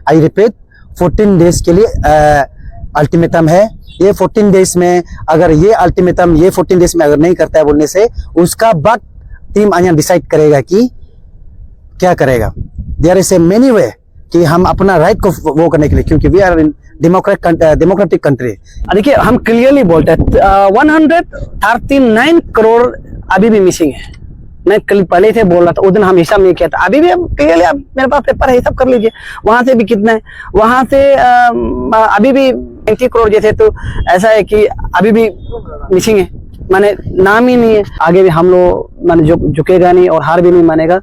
I repeat 14 days के लिए ultimatum है। ये 14 डेज में अगर ये अल्टीमेटम ये 14 डेज में अगर नहीं करता है बोलने से उसका बाद टीम आया डिसाइड करेगा कि क्या करेगा। There is a many way कि हम अपना राइट को वो करने के लिए, क्योंकि we are in democratic country. देखिए हम क्लियरली बोलते हैं 139 करोड़ अभी भी मिसिंग है। मैं कल पहले से बोल रहा था, उस दिन हम हिसाब नहीं किया था, अभी भी हम क्लियरली मेरे पास पेपर है, हिसाब कर लीजिए वहां से भी कितना है, वहां से अभी भी 35 करोड़ जैसे। तो ऐसा है कि अभी भी मिसिंग है, माने नाम ही नहीं है। आगे भी हम लोग माने झुकेगा नहीं और हार भी नहीं मानेगा।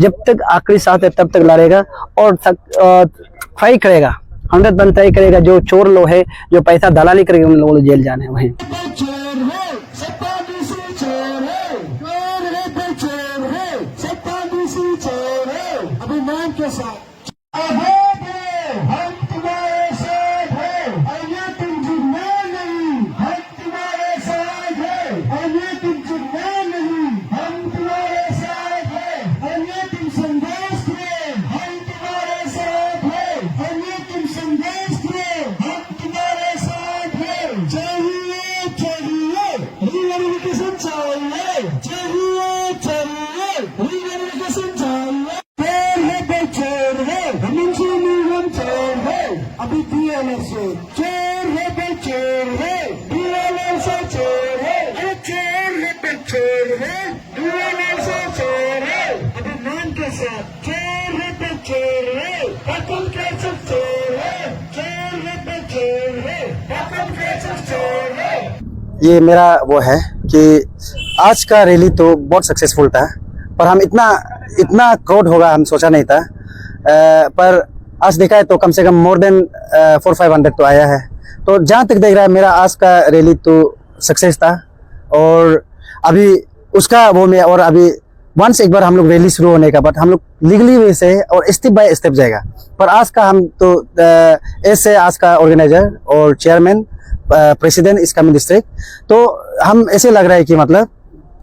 जब तक आखिरी सांस है तब तक लड़ेगा और ट्राई करेगा, 100% ट्राई करेगा। जो चोर लोग है, जो पैसा दलाली करेंगे, उन लोगों को जेल जाने हैं वहीं। अभिमान के साथ अभी BLS चोर है पे चोर है, BLS चोर है, अरे चोर है पे चोर है, BLS चोर है, अभिमान के साथ चोर है पे चोर है, पकड़ के सब चोर है, चोर है पे चोर है, पकड़ के सब चोर है। ये मेरा वो है कि आज का रैली तो बहुत सक्सेसफुल था, पर हम इतना क्राउड होगा हम सोचा नहीं था। पर आज देखा है तो कम से कम मोर देन 400-500 तो आया है। तो जहाँ तक देख रहा है मेरा आज का रैली तो सक्सेस था। और अभी उसका वो में और अभी वंस एक बार हम लोग रैली शुरू होने का बाद हम लोग लीगली वे से और स्टेप बाय स्टेप जाएगा। पर आज का हम तो ऐसे आज का ऑर्गेनाइजर और चेयरमैन प्रेसिडेंट इस कमिंग डिस्ट्रिक्ट, तो हम ऐसे लग रहा है कि मतलब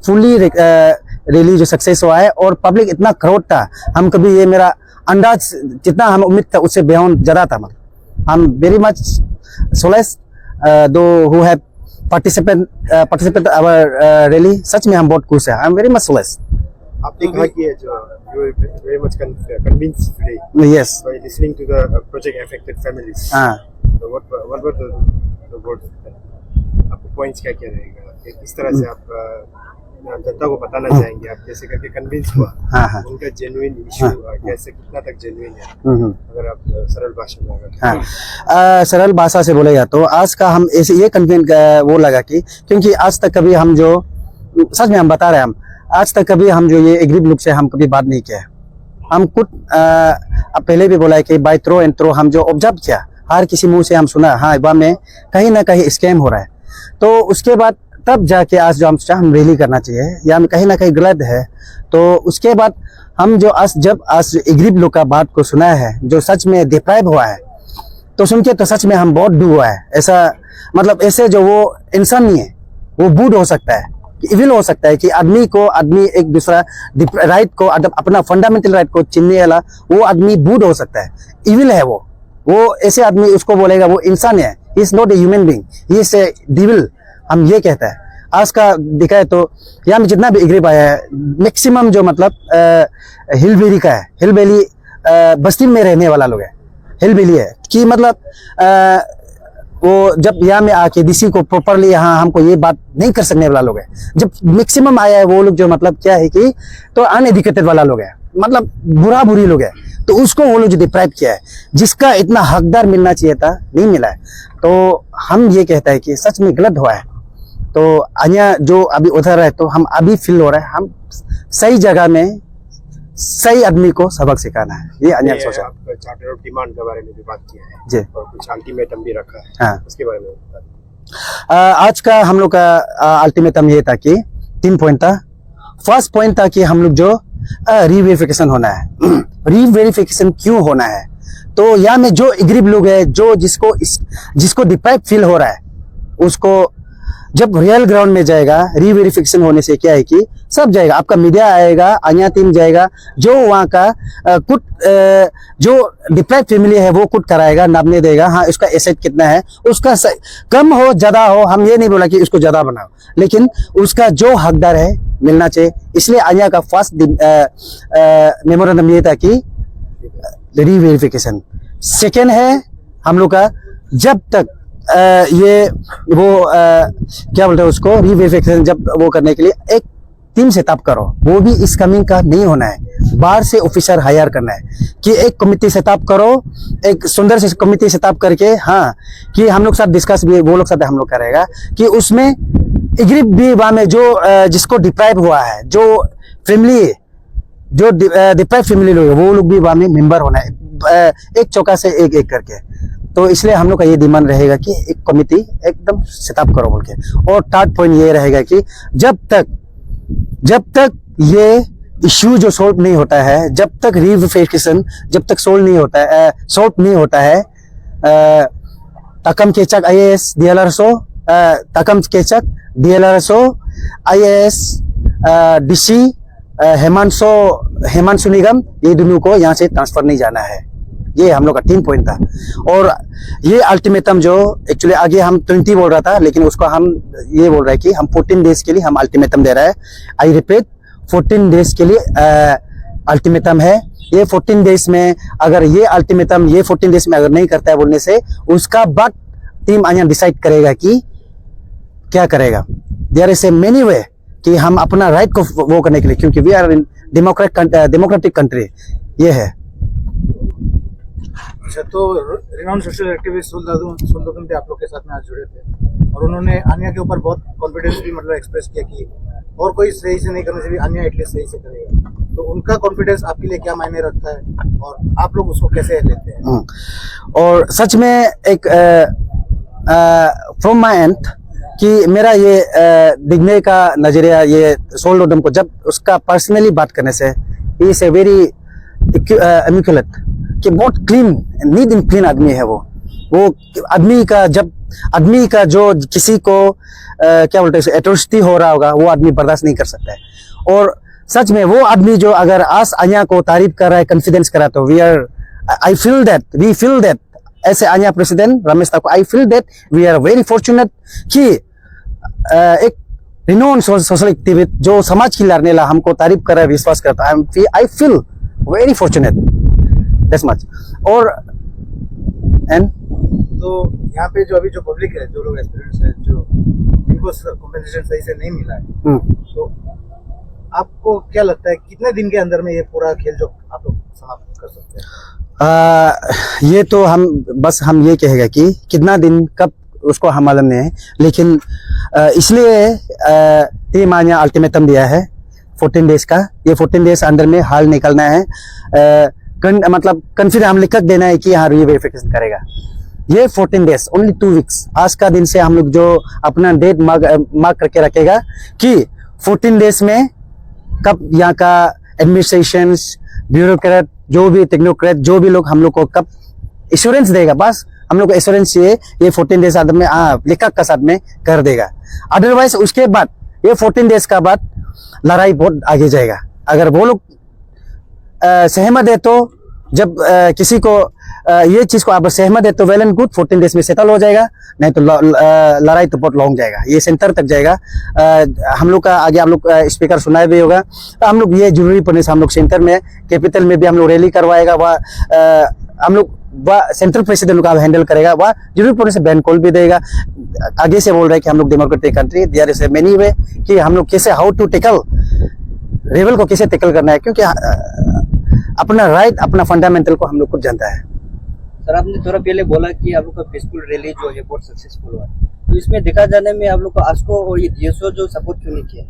फुली रैली जो सक्सेस हुआ है और पब्लिक इतना क्राउड था, हम कभी ये मेरा अंदाज जितना हम उम्मीद था उससे बेहद ज्यादा था। मतलब हम very much solace those who have participate our rally, सच में हम बहुत खुश है। I am very much solace. आपने कहा कि जो you were very much convinced today. Yes. By listening to the project affected families. So what were the words? आपको points क्या रहेगा? किस तरह से आप जनता को बताना चाहेंगे? आप कैसे करके कन्विंस हुआ? उनका जेन्युइन इशू कैसे कितना तक जेन्युइन है? अगर आप सरल भाषा में सरल भाषा से बोलेगा तो आज का हम ऐसे ये कन्विंस वो लगा कि क्योंकि आज तक कभी हम जो सच में हम बता रहे हैं, हम आज तक कभी हम जो ये एग्रीब लोग से हम कभी बात नहीं किया। हम खुद पहले भी बोला है कि बाय थ्रो एंड थ्रो हम जो ऑब्जर्व किया, हर किसी मुंह से हम सुना हाँ वहाँ में कहीं ना कहीं स्कैम हो रहा है। तो उसके बाद तब जाके आज जो हम सोचा हम रैली करना चाहिए या हम कहीं ना कहीं गलत है। तो उसके बाद हम जो जब एग्रीब लोग का बात को सुना है जो सच में डिप्राइव हुआ है, तो सुन के तो सच में हम बहुत डूब हुआ है। ऐसा मतलब ऐसे जो वो इंसान नहीं है, वो बूढ़ हो सकता है, इविल हो सकता है कि आदमी एक दूसरा राइट को अपना फंडामेंटल राइट को छीनने वाला वो आदमी बूढ़ हो सकता है, इविल है वो ऐसे आदमी उसको बोलेगा वो इंसान है, he is not a human being, he is a devil, हम ये कहता है। आज का देखा है तो यहाँ में जितना भी एग्रीब आया है मैक्सिमम जो मतलब हिलबेली का है, हिलबेली बस्ती में रहने वाला लोग है, हिलबेली है कि मतलब वो जब यहाँ में आके डीसी को प्रॉपरली यहाँ हमको ये बात नहीं कर सकने वाला लोग है। जब मैक्सिमम आया है वो लोग जो मतलब क्या है कि तो अनएजुकेटेड वाला लोग है, मतलब बुरी लोग है, तो उसको वो लोग जो डिप्राइव किया है, जिसका इतना हकदार मिलना चाहिए था नहीं मिला है। तो हम ये कहता है कि सच में गलत हुआ है। तो अन्य जो अभी उधर है तो हम अभी फील हो रहा है हम सही जगह में सही आदमी को सबक सिखाना है, ये अन्य सोचा। चार्टर ऑफ डिमांड के बारे में भी बात किया है जी, और कुछ अल्टीमेटम भी रखा है। हाँ, उसके बारे में आज का हम लोग का अल्टीमेटम ये था कि 3 पॉइंट था। फर्स्ट पॉइंट था कि हम लोग जो रीवेरिफिकेशन होना है। रीवेरिफिकेशन क्यों होना है? तो यहाँ में जो एग्रीब लोग है जो जिसको डिप्राइव फील हो रहा है उसको जब रियल ग्राउंड में जाएगा, रीवेरिफिकेशन होने से क्या है कि सब जाएगा, आपका मीडिया आएगा, अन्य टीम जाएगा, जो वहाँ का कुछ जो डिप्राइव फैमिली है वो कुछ कराएगा, नापने देगा, हाँ उसका एसेट कितना है, उसका कम हो ज्यादा हो, हम ये नहीं बोला कि उसको ज्यादा बनाओ, लेकिन उसका जो हकदार है मिलना चाहिए। इसलिए अन्य का फर्स्ट मेमोरेंडम ये था कि रीवेरिफिकेशन। सेकेंड है हम लोग का, जब तक ये वो क्या बोलते हैं उसको, रीवेरिफिकेशन जब वो करने के लिए एक टीम सेटअप करो, वो भी इस कमिंग का नहीं होना है, बाहर से ऑफिसर हायर करना है कि एक कमिटी सेटअप करो, एक सुंदर से कमिटी सेटअप करके, हाँ कि हम लोग साथ डिस्कस भी वो लोग साथ हम लोग करेगा कि उसमें एग्रीब भी वहाँ में जो जिसको डिप्राइव हुआ है, जो फैमिली जो डिप्राइव फैमिली लोग वो लोग भी वहाँ में मेंबर होना है, एक चौका से एक एक करके। तो इसलिए हम लोग का ये डिमांड रहेगा कि एक कमिटी एकदम सेटअप करो बोल के। और थर्ड पॉइंट ये रहेगा कि जब तक ये इश्यू जो सॉल्व नहीं होता है, जब तक रीवेरिफिकेशन जब तक सॉल्व नहीं होता है, तकम केचक IAS DLRSO, तकम केचक DLRSO IAS DC Hemanshu निगम, ये दोनों को यहाँ से ट्रांसफर नहीं जाना है। ये हम लोग का 3 पॉइंट था। और ये अल्टीमेटम जो एक्चुअली आगे हम 20 बोल रहा था, लेकिन उसको हम ये बोल रहे हैं कि हम 14 डेज के लिए हम अल्टीमेटम दे रहा है। आई रिपीट, 14 डेज के लिए अल्टीमेटम है। ये 14 डेज में अगर ये अल्टीमेटम ये 14 डेज में अगर नहीं करता है बोलने से, उसका बाद टीम आया डिसाइड करेगा कि क्या करेगा। There is a many way कि हम अपना राइट को वो करने के लिए, क्योंकि we are in democratic country, ये है। अच्छा, तो रिनाउंड सोशल एक्टिविस्ट सुलदादुन भी आप लोग के साथ में आज जुड़े थे और उन्होंने आन्या के ऊपर बहुत कॉन्फिडेंस भी मतलब एक्सप्रेस किया कि और कोई सही से नहीं करने से भी आन्या एटलीस्ट सही से करेगा। तो उनका कॉन्फिडेंस आपके लिए क्या मायने रखता है और आप लोग उसको कैसे लेते हैं? और सच में एक फ्रॉम माय एंड कि मेरा ये दिखने का नजरिया, ये सोल्डोडम को जब उसका पर्सनली बात करने से, इज ए वेरी इम्यूकुलेट कि बहुत क्लीन, नीट एंड क्लीन आदमी है वो आदमी का जो किसी को क्या बोलते हैं एट्रोसिटी हो रहा होगा, वो आदमी बर्दाश्त नहीं कर सकता है। और सच में वो आदमी जो अगर आज आन्या को तारीफ कर रहा है, कॉन्फिडेंस कर रहा है, तो we feel that as a आन्या president Ramesh Thakur, I feel that we are very fortunate कि एक रिनोन सोशल एक्टिविस्ट जो समाज की लड़ने ला हमको तारीफ कर रहा है, विश्वास करता है, I feel very fortunate that's much. और एंड तो यहाँ पे जो अभी जो पब्लिक है, जो लोग एस्पिरेंट्स हैं, जो इनको कॉम्पेंसेशन सही से नहीं मिला है, तो आपको क्या लगता है कितने दिन के अंदर में ये पूरा खेल जो आप लोग समाप्त कर सकते हैं? ये तो हम ये कहेगा कि कितना दिन कब उसको हम मालूम नहीं है, लेकिन इसलिए टीम आन्या अल्टीमेटम दिया है 14 डेज का। ये 14 डेज अंदर में हाल निकलना है, मतलब कन्फिडेंस हम लिख देना है कि यहाँ रीवेरिफिकेशन करेगा। ये 14 डेज, ओनली 2 वीक्स। आज का दिन से हम लोग जो अपना डेट मार्क करके रखेगा कि 14 डेज में कब यहाँ का एडमिनिस्ट्रेशन, ब्यूरोक्रेट, जो भी टेक्नोक्रेट, जो भी लोग हम लोग को कब एश्योरेंस देगा, बस हम लोग को एश्योरेंस चाहिए। ये 14 डेज आदमी में लिखा का साथ में कर देगा। अदरवाइज उसके बाद ये 14 डेज का बाद लड़ाई बहुत आगे जाएगा। अगर वो लोग सहमत है, तो जब किसी को ये चीज को आप सहमत है तो वेल एंड गुड, 14 डेज में सेटल हो जाएगा, नहीं तो लड़ाई तो बहुत लॉन्ग जाएगा, ये सेंटर तक जाएगा। हम लोग का आगे हम लोग स्पीकर सुनाया भी होगा, तो हम लोग ये जरूरी पड़ने से हम लोग सेंटर में, कैपिटल में भी हम लोग रैली करवाएगा, वह हम लोग सेंट्रल प्रेसिडेंट का हैंडल करेगा, वह जरूरी पड़ने से बैन कॉल भी देगा। आगे से बोल रहे हैं कि हम लोग democratic country, there is a many way कि हम लोग कैसे हाउ टू टेकल रेबल को कैसे टेकल करना है, क्योंकि अपना राइट, अपना फंडामेंटल को हम लोग खुद जानता है। सर, आपने थोड़ा पहले बोला कि आप लोग का पीसफुल रैली जो है बहुत सक्सेसफुल हुआ, तो इसमें देखा जाने में आप लोग को आस्को और ये DSO जो सपोर्ट क्यों नहीं किया?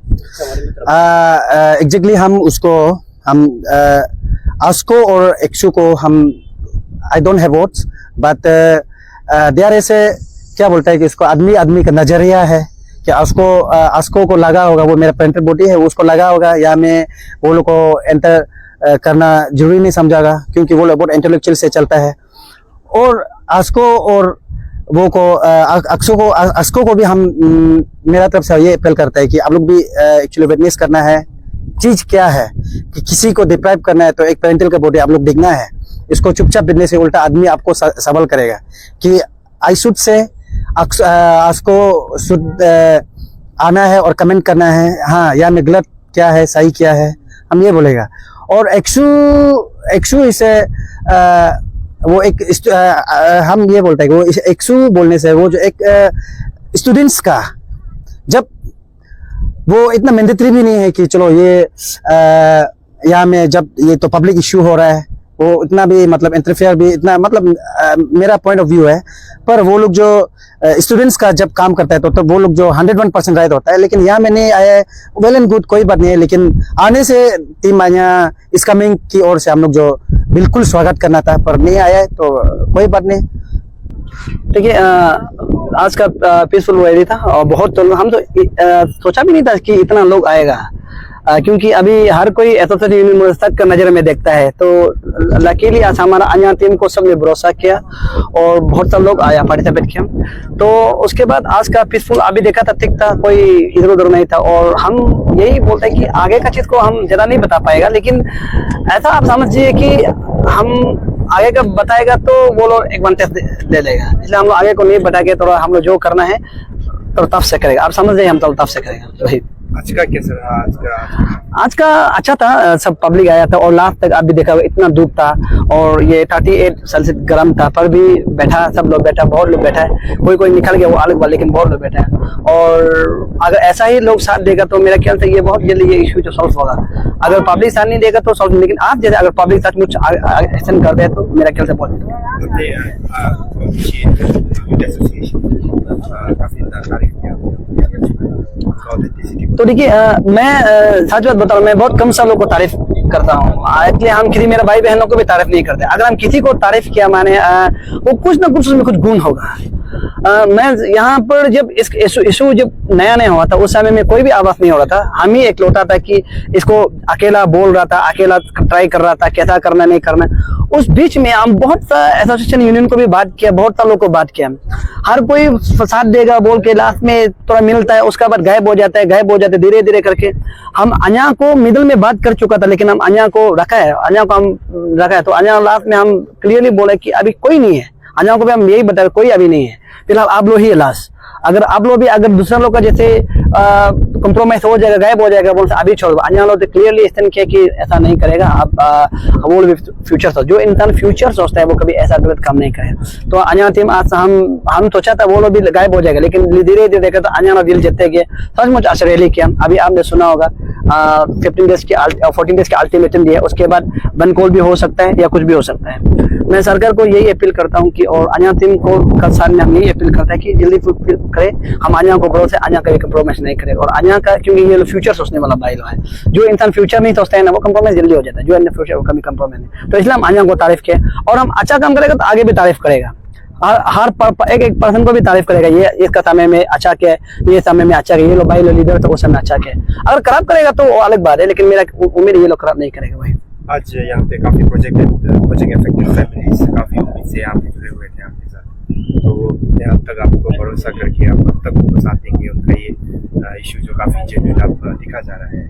एग्जैक्टली हम आस्को और एक्सो को हम I don't have votes, but there is a क्या बोलता है कि इसको आदमी का नजरिया है कि आस्को को लगा होगा, वो मेरा पेरेंटल बॉडी है, उसको लगा होगा, या मैं वो लोग को एंटर करना जरूरी नहीं समझागा, क्योंकि वो लोग बहुत इंटेलेक्चुअल से चलता है। और आस्को और वो को अस्को को भी हम मेरा तरफ से ये अपील करता है कि आप लोग भी एक्चुअली विटनेस करना है चीज क्या है कि किसी को डिप्राइव करना है तो एक पेरेंटल का बॉडी आप लोग देखना है। इसको चुपचाप बिकने से उल्टा आदमी आपको सवाल करेगा कि आई शुड से आपको शुड आना है और कमेंट करना है हाँ या मैं गलत क्या है सही क्या है हम ये बोलेगा। और एक्सू इसे वो एक हम ये बोलते हैं कि वो एक्सू बोलने से वो जो एक स्टूडेंट्स का जब वो इतना मैंडेटरी भी नहीं है कि चलो ये यहाँ में जब ये तो पब्लिक इश्यू हो रहा है वो इतना भी मतलब इंटरफेयर भी इतना मतलब मेरा पॉइंट ऑफ व्यू है। पर वो लोग जो स्टूडेंट्स का जब काम करता है तो वो लोग जो 101% राइट होता है लेकिन यहाँ में नहीं आया है वेल एंड गुड कोई बात नहीं है। लेकिन आने से टीम यहाँ इस कमिंग की ओर से हम लोग जो बिल्कुल स्वागत करना था पर नहीं आया है तो कोई बात नहीं। देखिए आज का पीसफुल रैली था और बहुत हम तो सोचा भी नहीं था कि इतना लोग आएगा क्योंकि अभी हर कोई एसोसिएशन यूनियन मुस्तक का नजर में देखता है। तो लकीली आज हमारा अन्य टीम को सबने भरोसा किया और बहुत सारे लोग आया पार्टिसिपेट किया। तो उसके बाद आज का पीसफुल अभी देखा था ठीक था कोई इधर उधर नहीं था। और हम यही बोलते हैं कि आगे का चीज को हम ज्यादा नहीं बता पाएगा लेकिन ऐसा आप समझिए कि हम आगे का बताएगा तो वो लोग एक वन टेस्ट ले लेगा इसलिए हम लोग आगे को नहीं बताएंगे। थोड़ा हम लोग जो करना है तो तब से करेगा आप समझ रहे हम तो तब से करेगा। वही आज का कैसा रहा? आज का अच्छा था सब पब्लिक आया था और लास्ट तक आप भी देखा इतना धूप था और ये 38 सेल्सियस गर्म था पर भी बैठा सब लोग बैठा बहुत लोग बैठा है कोई निकल गया वो अलग बात लेकिन बहुत लोग बैठा है। और अगर ऐसा ही लोग साथ देगा तो मेरा ख्याल से ये बहुत जल्दी ये इशू जो सॉल्व होगा। अगर पब्लिक साथ नहीं देगा तो सॉल्व लेकिन आप जैसे अगर पब्लिक साथ कुछ एक्शन कर दे तो मेरा ख्याल से बहुत तो देखिए मैं सच बात बता रहा हूँ मैं बहुत कम सब लोग को तारीफ करता हूँ इसलिए हम किसी मेरे भाई बहनों को भी तारीफ नहीं करते। अगर हम किसी को तारीफ किया माने वो कुछ ना कुछ उसमें कुछ गुण होगा। मैं यहाँ पर जब इस इशू जब नया हुआ था उस समय में कोई भी आवाज नहीं हो रहा था हम ही एक लौटा था कि इसको अकेला बोल रहा था अकेला ट्राई कर रहा था कैसा करना नहीं करना। उस बीच में हम बहुत सा एसोसिएशन यूनियन को भी बात किया बहुत सारे लोग को बात किया हर कोई साथ देगा बोल के लास्ट में थोड़ा मिलता है उसके बाद गायब हो जाता है धीरे धीरे करके। हम अन्या को मिडिल में बात कर चुका था लेकिन हम अन्या को रखा है तो अन्या लास्ट में हम क्लियरली बोले कि अभी कोई नहीं है। अन्या को भी हम यही बताया कोई अभी नहीं है फिलहाल आप लोग ही है लास्ट। अगर आप लोग भी अगर दूसरा लोग का जैसे कंप्रोमाइज हो जाएगा गायब हो जाएगा बोल अभी छोड़ अन्य लोग तो क्लियरली स्टैंड किया कि ऐसा नहीं करेगा। आप वो भी फ्यूचर सोच जो इंसान फ्यूचर सोचता है वो कभी ऐसा गलत काम नहीं करेगा। तो अन्य टीम आज हम सोचा था वो लोग भी गायब हो जाएगा लेकिन धीरे धीरे देखा तो अन्य दिल जीतते गए सचमुच अच्छा रैली किया। अभी आपने सुना होगा 14 डेज के अल्टीमेटम दिया उसके बाद बन कॉल भी हो सकता है या कुछ भी हो सकता है। मैं सरकार को यही अपील करता हूँ कि और अन्य टीम को कल साल में हम यही अपील करते हैं कि जल्दी करे हम अन्य को भरोसे अन्य कभी कंप्रोमाइज नहीं करे। और अन्य का क्योंकि ये फ्यूचर सोचने वाला भाई लोग है जो इंसान फ्यूचर नहीं सोचता है ना वो कंप्रोमाइज जल्दी हो जाता है जो अन्य फ्यूचर कभी कंप्रोमाइज नहीं। तो इसलिए हम अन्य को तारीफ किए और हम अच्छा काम करेगा तो आगे भी तारीफ करेगा हर एक पर्सन को भी तारीफ करेगा ये इसका समय में अच्छा क्या है ये समय में अच्छा क्या ये लोग भाई लोग लीडर तो उस समय अच्छा क्या है। अगर खराब करेगा तो वो अलग बात है लेकिन मेरा उम्मीद ये लोग खराब नहीं करेगा भाई। आज यहाँ पे काफी प्रोजेक्ट इफेक्टेड फैमिलीज काफी उम्मीद से यहाँ पे जुड़े हुए थे आपके साथ तो यहाँ तक आपको भरोसा करके आप अब तक उनको साथ देंगे उनका ये इशू जो काफी जेन्युइन आप दिखा जा रहा है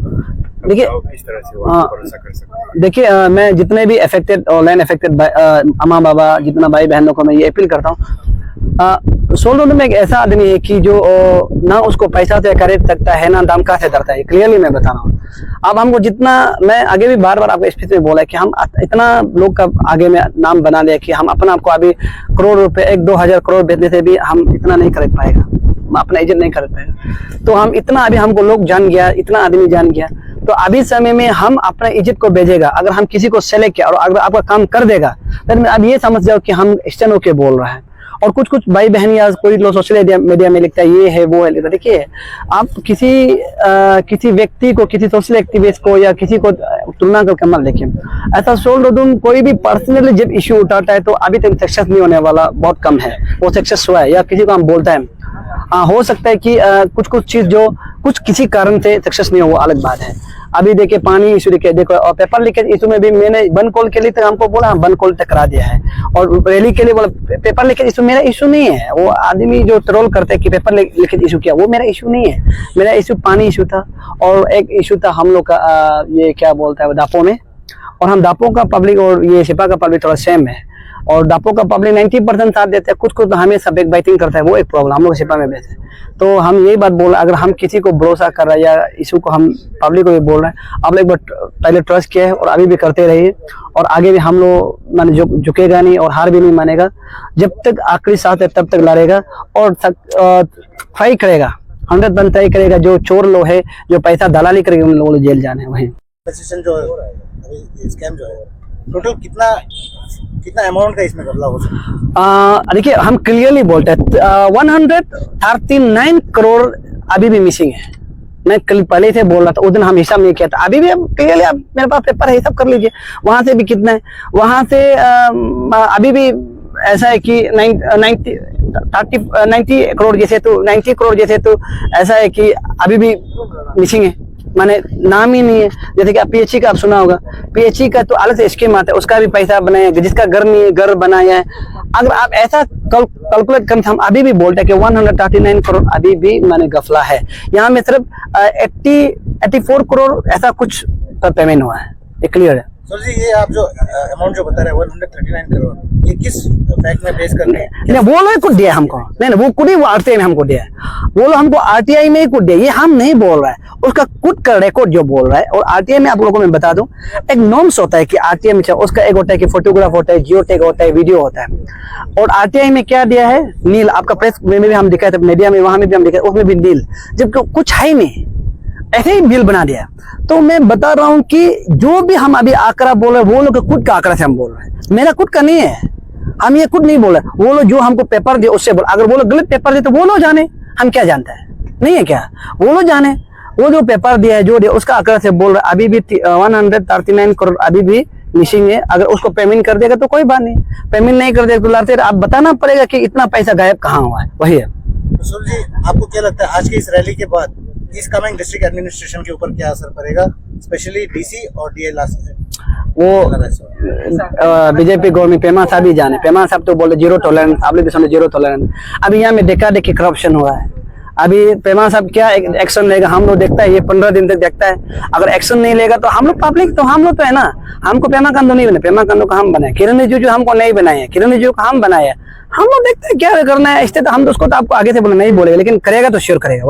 देखिए किस तरह से वो भरोसा कर सकते हैं। देखिए मैं जितने भी अफेक्टेड ऑनलाइन अफेक्टेड अम्मा बाबा जितना भाई बहनों को मैं ये अपील करता हूँ सोल्डो में एक ऐसा आदमी है कि जो ना उसको पैसा से खरीद सकता है ना धमका से डरता है क्लियरली मैं बता रहा हूँ। अब हमको जितना मैं आगे भी बार बार आपको स्पीच में बोला कि हम इतना लोग का आगे में नाम बना लिया कि हम अपना आपको अभी करोड़ रुपए 1-2 हजार करोड़ बेचने से भी हम इतना नहीं खरीद पाएगा अपना इज्जत नहीं खरीद पाएगा। तो हम इतना अभी हमको लोग जान गया इतना आदमी जान गया तो अभी समय में हम अपना इज्जत को भेजेगा। अगर हम किसी को सेलेक्ट किया और अगर आपका काम कर देगा तो अब ये समझ जाओ कि हम स्टैंड होके बोल रहे हैं। और कुछ भाई बहन या कोई लोग सोशल मीडिया में लिखता है ये है वो है। देखिए आप किसी व्यक्ति को किसी सोशल एक्टिविस्ट को या किसी को तुलना करके मत देखिए। ऐसा सोल्डो कोई भी पर्सनली जब इश्यू उठाता है तो अभी तक सक्सेस नहीं होने वाला बहुत कम है वो सक्सेस हुआ है या किसी को हम बोलता है हाँ, हो सकता है कि कुछ कुछ चीज जो कुछ किसी कारण से सक्सेस नहीं हो, वो अलग बात है। अभी देखिए पानी इशू देखिए, देखो और पेपर लीकेज इशू में भी मैंने बन कॉल के लिए तो हमको बोला, बन कॉल तक करा दिया है। और रैली के लिए बोला पेपर लीकेज इशू मेरा इशू नहीं है। वो आदमी जो ट्रोल करते हैं कि पेपर लीकेज इशू किया, वो मेरा इशू नहीं है। मेरा इशू पानी इशू था और एक इशू था हम लोग का ये क्या बोलता है दापो में। और हम दापो का पब्लिक और ये सिपा का पब्लिक थोड़ा सेम है। और दापो का पब्लिक 90% साथ देते हैं, कुछ कुछ तो हमेशा बैक बाइटिंग करता है, वो एक प्रॉब्लम हम लोग सिपा में बेच है। तो हम यही बात बोल रहे हैं, अगर हम किसी को भरोसा कर रहे हैं या इशू को हम पब्लिक को भी बोल रहे हैं, आप लोग एक बार पहले ट्रस्ट किया है और अभी भी करते रहिए। और आगे भी हम लोग माने झुकेगा नहीं और हार भी नहीं मानेगा। जब तक आखिरी सांस है तब तक लड़ेगा और ट्राई करेगा, 100% ट्राई करेगा। जो चोर लोग है, जो पैसा दलाली करेंगे, उन लोगों को जेल जाने हैं वही। रजिस्ट्रेशन जो है अभी स्कैम जो है टोटल कितना अमाउंट का इसमें बदलाव हो सकता है? देखिए हम क्लियरली बोलते हैं 139 करोड़ अभी भी मिसिंग है। मैं कल पहले से बोल रहा था, उस दिन हम हिसाब नहीं किया था। अभी भी क्लियरली आप मेरे पास पेपर है, हिसाब कर लीजिए। वहां से भी कितना है, वहां से अभी भी ऐसा है कि 90 करोड़ जैसे तो 90 करोड़ जैसे तो ऐसा है कि अभी भी मिसिंग है, माने नाम ही नहीं है। जैसे कि आप पीएचई का आप सुना होगा, पीएचई का तो अलग से स्कीम आता है, उसका भी पैसा बनाया, जिसका घर नहीं है घर बनाया है। अगर आप ऐसा कैलकुलेट करें, हम अभी भी बोलते हैं कि 139 करोड़ अभी भी माने गफला है। यहाँ में सिर्फ 84 करोड़ ऐसा कुछ पेमेंट हुआ है, ये क्लियर है। सर जी, ये आप जो अमाउंट जो बता रहे हैं 139 करोड़, ये किस फैक्ट में बेस करके है? नहीं, वो लोग कुछ दिया हमको, नहीं वो कुछ वो आरटीआई में हमको दिया है। वो लोग हमको आरटीआई में ही कुछ दिया, ये हम नहीं बोल रहा है, उसका कुछ का रिकॉर्ड जो बोल रहा है। और आरटीआई में आप लोगों को मैं बता दूं, एक नॉर्म्स होता है कि आरटीआई में उसका एक होता है कि फोटोग्राफ होता है, जियो टैग होता है, वीडियो होता है। और आरटीआई में क्या दिया है, नील। आपका प्रेस में भी हम दिखाए थे, मीडिया में वहां में भी हम दिखाए, उसमें भी नील, जबकि कुछ है ही नहीं, ऐसे ही बिल बना दिया। तो मैं बता रहा हूं कि जो भी हम अभी आंकड़ा बोल रहे हैं, वो लोग खुद का आंकड़ा से हम बोल रहे हैं, मेरा खुद का नहीं है। हम ये खुद नहीं बोल रहे, वो लोग जो हमको पेपर दिए उससे बोल। अगर वो लोग गलत पेपर दे तो वो लोग जाने, हम क्या जानते हैं, नहीं है क्या, वो लोग जाने। वो जो पेपर दिया है, जो दिया उसका आंकड़ा से बोल रहे। अभी भी 139 करोड़ अभी भी मिसिंग है। अगर उसको पेमेंट कर देगा तो कोई बात नहीं, पेमेंट नहीं कर देगा तो लड़ते आप बताना पड़ेगा कि इतना पैसा गायब कहाँ हुआ है, वही है। तो सर जी, आपको क्या लगता है आज की इस रैली के बाद इस कमिंग डिस्ट्रिक्ट एडमिनिस्ट्रेशन के ऊपर क्या असर पड़ेगा, स्पेशली डीसी और डीएल? वो बीजेपी गवर्नमेंट पेमा साहब ही जाने, पेमा साहब तो बोले जीरो टॉलरेंस, आप लोग भी सुने जीरो टॉलरेंस। अभी यहाँ में देखा देखी करप्शन हुआ है। अभी पेमा साहब क्या एक्शन लेगा, हम लोग देखता है, ये 15 दिन तक देखता है। अगर एक्शन नहीं लेगा तो हम लोग पब्लिक, तो हम लोग तो है ना, हमको पेमा कांदो नहीं बने, पेमा कांदो का हम बनाए, किरण रिजिजू हमको नहीं बनाए हैं, किरण रिजिजू का हम बनाए, हम लोग देखते हैं क्या करना है। इससे तो हम तो उसको तो आपको आगे से बोले नहीं बोलेगा, लेकिन करेगा तो श्योर करेगा।